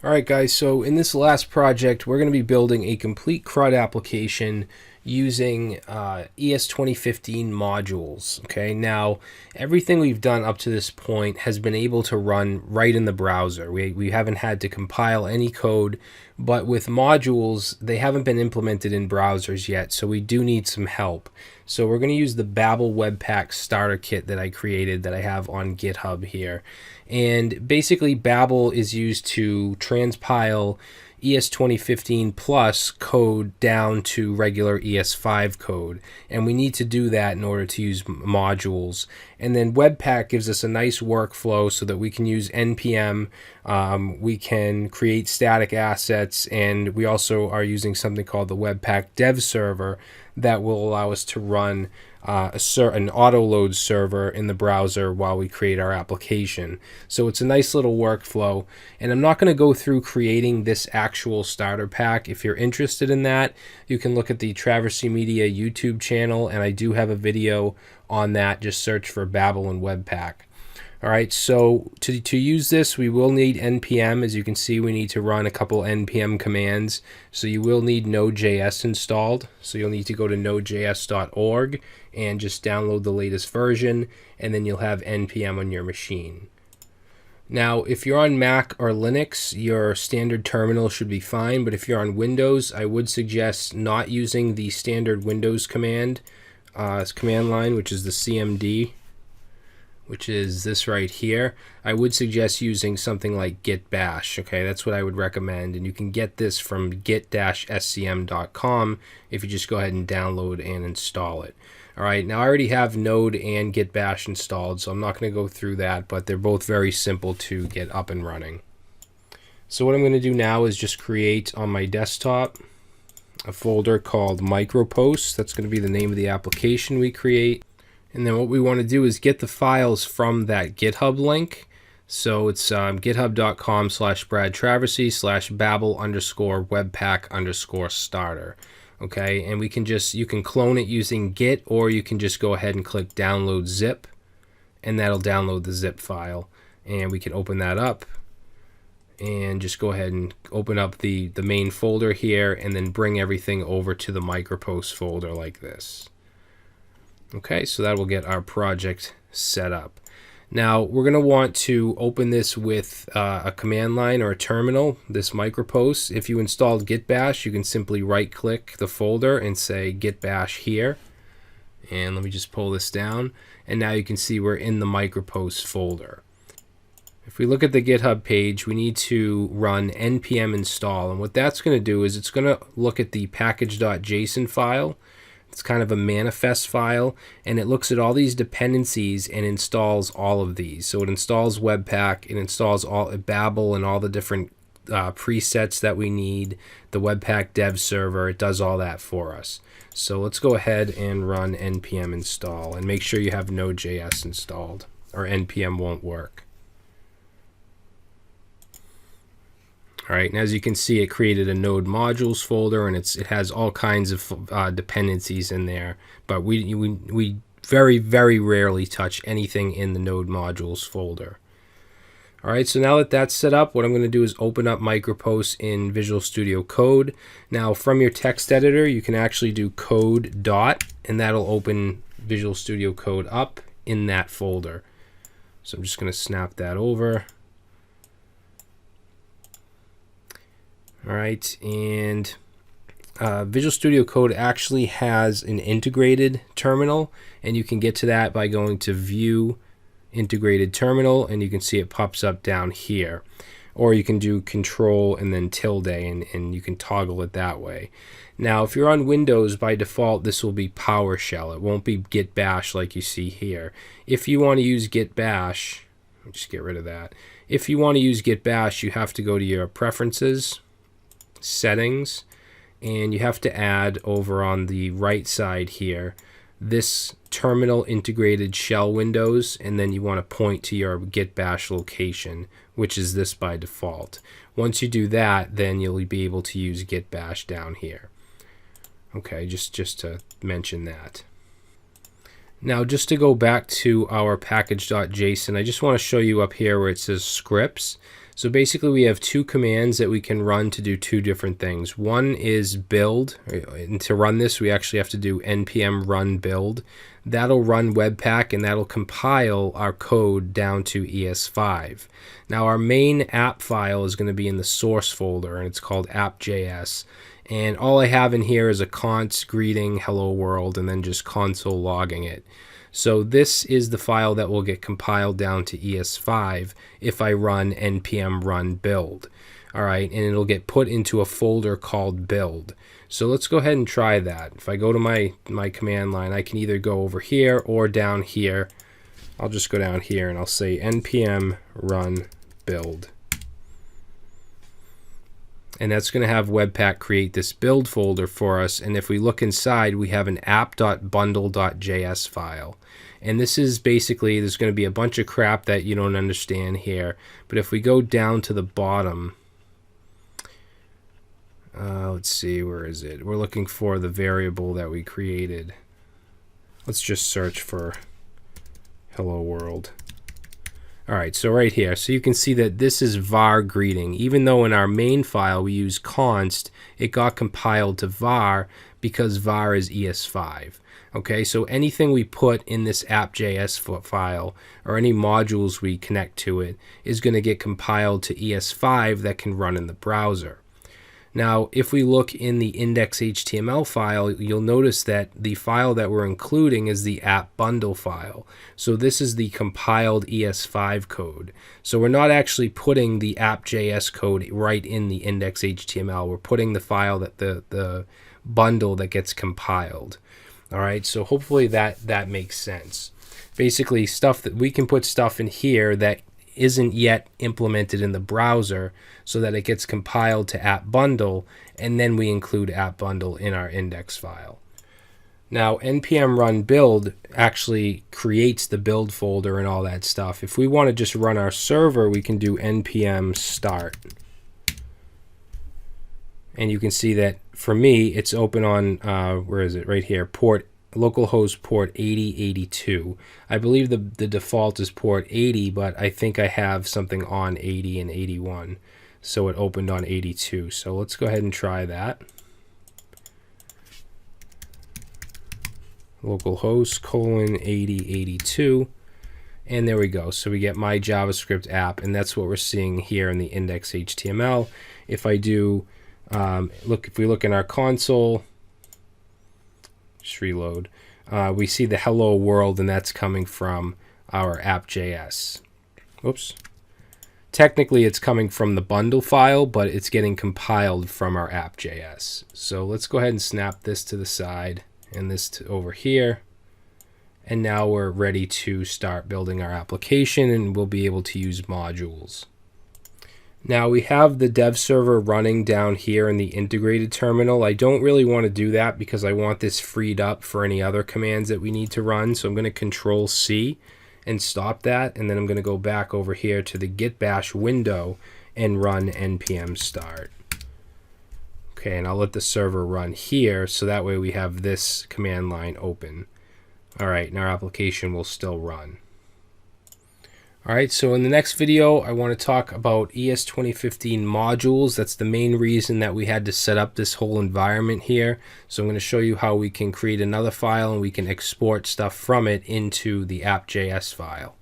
Alright guys, so in this last project we're going to be building a complete CRUD application using ES 2015 modules. Okay, now everything we've done up to this point has been able to run right in the browser. We haven't had to compile any code, but with modules they haven't been implemented in browsers yet, so we do need some help. So we're going to use the Babel Webpack starter kit that I created that I have on GitHub here. And basically Babel is used to transpile ES 2015 plus code down to regular ES5 code, and we need to do that in order to use modules. And then Webpack gives us a nice workflow so that we can use NPM, we can create static assets, and we also are using something called the Webpack dev server that will allow us to run an auto load server in the browser while we create our application. So it's a nice little workflow, and I'm not going to go through creating this actual starter pack. If you're interested in that, you can look at the Traversy Media YouTube channel, and I do have a video on that. Just search for Babel and Webpack. Alright, so to use this we will need npm. As you can see, we need to run a couple npm commands, so you will need Node.js installed. So you'll need to go to nodejs.org and just download the latest version, and then you'll have npm on your machine. Now if you're on Mac or Linux, your standard terminal should be fine, but if you're on Windows, I would suggest not using the standard Windows command line, which is the cmd, which is this right here. I would suggest using something like git bash. Okay, that's what I would recommend, and you can get this from git-scm.com if you just go ahead and download and install it. Alright, now I already have Node and git bash installed, so I'm not going to go through that, but they're both very simple to get up and running. So what I'm going to do now is just create on my desktop a folder called Microposts. That's going to be the name of the application we create. And then what we want to do is get the files from that GitHub link. So it's github.com/bradtraversy/babel_webpack_starter. Okay, and we can you can clone it using Git, or you can just go ahead and click download zip, and that'll download the zip file. And we can open that up and just go ahead and open up the main folder here, and then bring everything over to the Micropost folder like this. Okay, so that will get our project set up. Now we're going to want to open this with a command line or a terminal, this Micropost. If you installed git bash, you can simply right click the folder and say git bash here. And let me just pull this down, and now you can see we're in the Micropost folder. If we look at the GitHub page, we need to run npm install, and what that's going to do is it's going to look at the package.json file. It's kind of a manifest file, and it looks at all these dependencies and installs all of these. So it installs Webpack, it installs all Babel and all the different presets that we need, the Webpack dev server. It does all that for us. So let's go ahead and run npm install, and make sure you have Node.js installed, or npm won't work. Alright, and as you can see, it created a Node modules folder, and it has all kinds of dependencies in there, but we very, very rarely touch anything in the Node modules folder. Alright, so now that that's set up, what I'm going to do is open up Microposts in Visual Studio Code. Now from your text editor, you can actually do code dot, and that'll open Visual Studio Code up in that folder. So I'm just going to snap that over. Alright, and Visual Studio Code actually has an integrated terminal, and you can get to that by going to View, Integrated Terminal, and you can see it pops up down here. Or you can do Control and then tilde, and you can toggle it that way. Now, if you're on Windows, by default, this will be PowerShell. It won't be git bash like you see here. If you want to use git bash, let me just get rid of that. If you want to use git bash, you have to go to your Preferences, Settings, and you have to add over on the right side here this terminal integrated shell windows, and then you want to point to your git bash location, which is this by default. Once you do that, then you'll be able to use git bash down here. Okay, just to mention that. Now just to go back to our package.json, I just want to show you up here where it says scripts. So basically we have two commands that we can run to do two different things. One is build, and to run this we actually have to do npm run build. That'll run Webpack and that'll compile our code down to ES5. Now our main app file is going to be in the source folder, and it's called app.js. And all I have in here is a const greeting hello world and then just console logging it. So this is the file that will get compiled down to ES5 if I run npm run build. All right, and it'll get put into a folder called build. So let's go ahead and try that. If I go to my command line, I can either go over here or down here. I'll just go down here and I'll say npm run build. And that's going to have Webpack create this build folder for us. And if we look inside, we have an app.bundle.js file. And this is basically, there's going to be a bunch of crap that you don't understand here. But if we go down to the bottom, let's see, where is it? We're looking for the variable that we created. Let's just search for hello world. All right, so right here, so you can see that this is var greeting. Even though in our main file we use const, it got compiled to var because var is ES5. Okay, so anything we put in this app.js file or any modules we connect to it is going to get compiled to ES5 that can run in the browser. Now, if we look in the index.html file, you'll notice that the file that we're including is the app bundle file. So this is the compiled ES5 code. So we're not actually putting the app.js code right in the index.html. We're putting the file that the bundle that gets compiled. All right, so hopefully that makes sense. Basically, stuff that we can put stuff in here that isn't yet implemented in the browser so that it gets compiled to app bundle, and then we include app bundle in our index file. Now npm run build actually creates the build folder and all that stuff. If we want to just run our server, we can do npm start. And you can see that for me it's open on where is it, right here, port localhost port 8082. I believe the default is port 80, but I think I have something on 80 and 81, so it opened on 82. So let's go ahead and try that. Localhost colon 8082, and there we go. So we get my JavaScript app, and that's what we're seeing here in the index.html. If I do if we look in our console, just reload, we see the hello world, and that's coming from our app.js. Whoops. Technically it's coming from the bundle file, but it's getting compiled from our app.js. So let's go ahead and snap this to the side and this to over here. And now we're ready to start building our application, and we'll be able to use modules. Now we have the dev server running down here in the integrated terminal. I don't really want to do that because I want this freed up for any other commands that we need to run. So I'm going to Control C and stop that. And then I'm going to go back over here to the git bash window and run npm start. Okay, and I'll let the server run here so that way we have this command line open. All right, and our application will still run. All right, so in the next video, I want to talk about ES 2015 modules. That's the main reason that we had to set up this whole environment here. So I'm going to show you how we can create another file and we can export stuff from it into the app.js file.